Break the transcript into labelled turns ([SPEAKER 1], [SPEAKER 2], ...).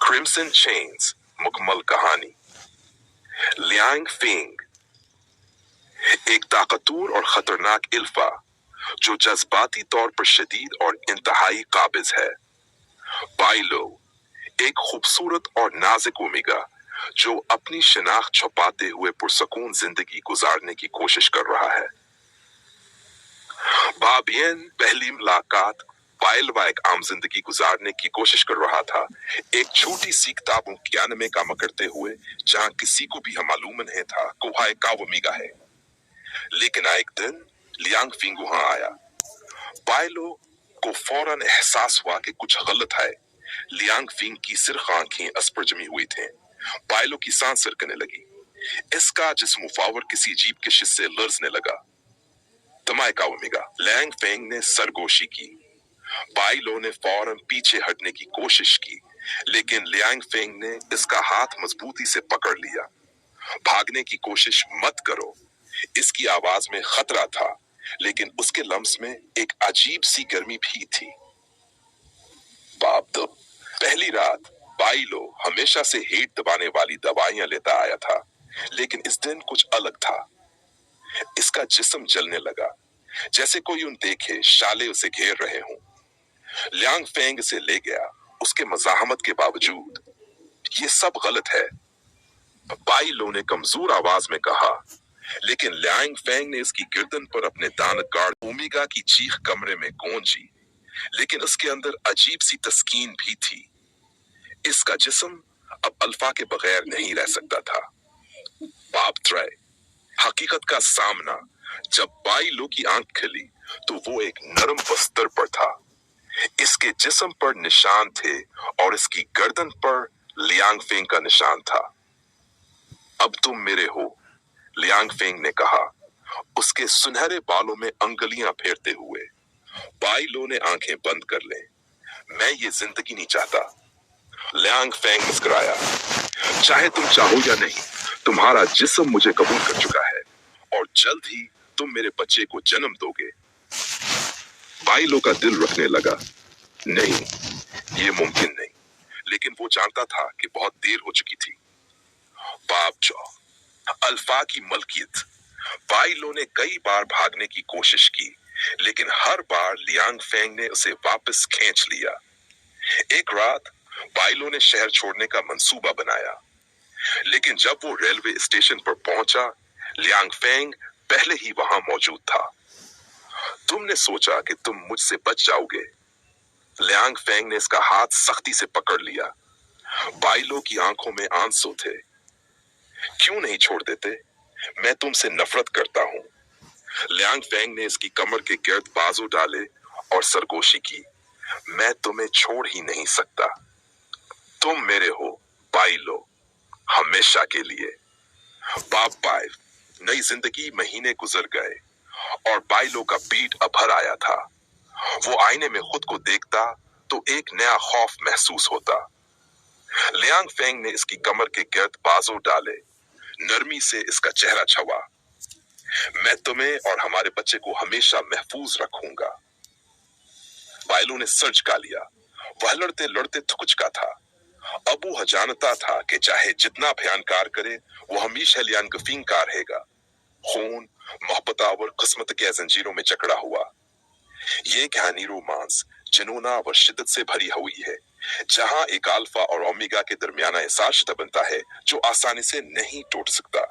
[SPEAKER 1] Crimson chains मुकम्मल कहानी। Liang Feng एक ताकतवर और खतरनाक इल्फा जो जज्बाती तौर पर शदीद और इंतहाई काबिज है। बाइलो एक खूबसूरत और नाजुक ओमेगा जो अपनी शिनाख्त छुपाते हुए पुरसकून जिंदगी गुजारने की कोशिश कर रहा है। बाबियन पहली मुलाकात बाइलवा एक आम जिंदगी गुजारने की कोशिश कर रहा था, एक छोटी सी किताबों ज्ञान में काम करते हुए जहां किसी को भी हम मालूम नहीं था कोहा कावमीगा है। लेकिन एक दिन लियांग फिंग वहां आया। बाइलो को फौरन एहसास हुआ कि कुछ गलत है। लियांग फिंग की सिर्फ आंखें अस पर जमी हुई थीं। बाइलो की सांस सरकने लगी। इसका जिस्म मुफावर किसी अजीब कशिश से लर्जने लगा। तमाय कावमीगा लियांग फिंग ने सरगोशी की। बाइलो ने फौरन पीछे हटने की कोशिश की, लेकिन लियांग फेंग ने इसका हाथ मजबूती से पकड़ लिया। भागने की कोशिश मत करो। इसकी आवाज में खतरा था, लेकिन उसके लम्स में एक अजीब सी गर्मी भी थी। बाप दो पहली रात बाइलो हमेशा से हेट दबाने वाली दवाइयां लेता आया था, लेकिन इस दिन कुछ अलग था। इसका जिस्म जलने लगा, जैसे कोई उन देखे शाले उसे घेर रहे हों। लियांग फेंग से ले गया, उसके मज़ाहमत के बावजूद। ये सब गलत है, बाइलो ने कमजोर आवाज में कहा, लेकिन लियांग फेंग ने इसकी गर्दन पर अपने दानत गाड़। ओमेगा की चीख कमरे में गूंजी, लेकिन उसके अंदर अजीब सी तस्कीन भी थी। इसका जिस्म अब अल्फा के बगैर नहीं रह सकता था। बाप त्रय हकीकत का सामना। जब बाइलो की आंख खिली तो वो एक नरम बस्तर पर था। इसके जिस्म पर निशान थे और इसकी गर्दन पर लियांग फेंग का निशान था। अब तुम मेरे हो, लियांग फेंग ने कहा, उसके सुनहरे बालों में अंगुलियां फेरते हुए। बाइलो ने आंखें बंद कर लें। मैं ये जिंदगी नहीं चाहता। लियांग फेंग मुस्कुराया। चाहे तुम चाहो या नहीं, तुम्हारा जिस्म मुझे कबूल कर चुका है और जल्द ही तुम मेरे बच्चे को जन्म दोगे। बाइलो का दिल रखने लगा। नहीं, ये मुमकिन नहीं, लेकिन वो जानता था कि बहुत देर हो चुकी थी। बाप जॉ अल्फा की मलकियत। बाइलो ने कई बार भागने की कोशिश की, लेकिन हर बार लियांग फेंग ने उसे वापस खींच लिया। एक रात बाइलो ने शहर छोड़ने का मंसूबा बनाया, लेकिन जब वो रेलवे स्टेशन पर पहुंचा, लियांग फेंग पहले ही वहां मौजूद था। तुमने सोचा कि तुम मुझसे बच जाओगे। लियांग फेंग ने इसका हाथ सख्ती से पकड़ लिया। बाइलो की आंखों में आंसू थे। क्यों नहीं छोड़ देते? मैं तुमसे नफरत करता हूं। लियांग फेंग ने इसकी कमर के गिर्द बाजू डाले और सरगोशी की। मैं तुम्हें छोड़ ही नहीं सकता। तुम मेरे हो बाइलो, हमेशा के लिए। बाप बाय नई जिंदगी महीने गुजर गए और बाइलो का पीठ अभर आया था। वो आईने में खुद को देखता तो एक नया खौफ महसूस होता। लियांग फेंग ने इसकी कमर के गिर्द बाजू डाले। नरमी से इसका चेहरा छुआ। मैं तुम्हें और हमारे बच्चे को हमेशा महफूज रखूंगा। बाइलो ने सर झुका लिया। वह लड़ते लड़ते थक चुका था। अब वो जानता था कि चाहे जितना भयानकार करे, वो हमेशा लियांग फेंग का रहेगा। खून, मोहब्बत और किस्मत के जंजीरों में जकड़ा हुआ। ये कहानी रोमांस, जुनून और शिद्दत से भरी हुई है, जहां एक अल्फा और ओमेगा के दरमियाना एहसास बनता है जो आसानी से नहीं टूट सकता।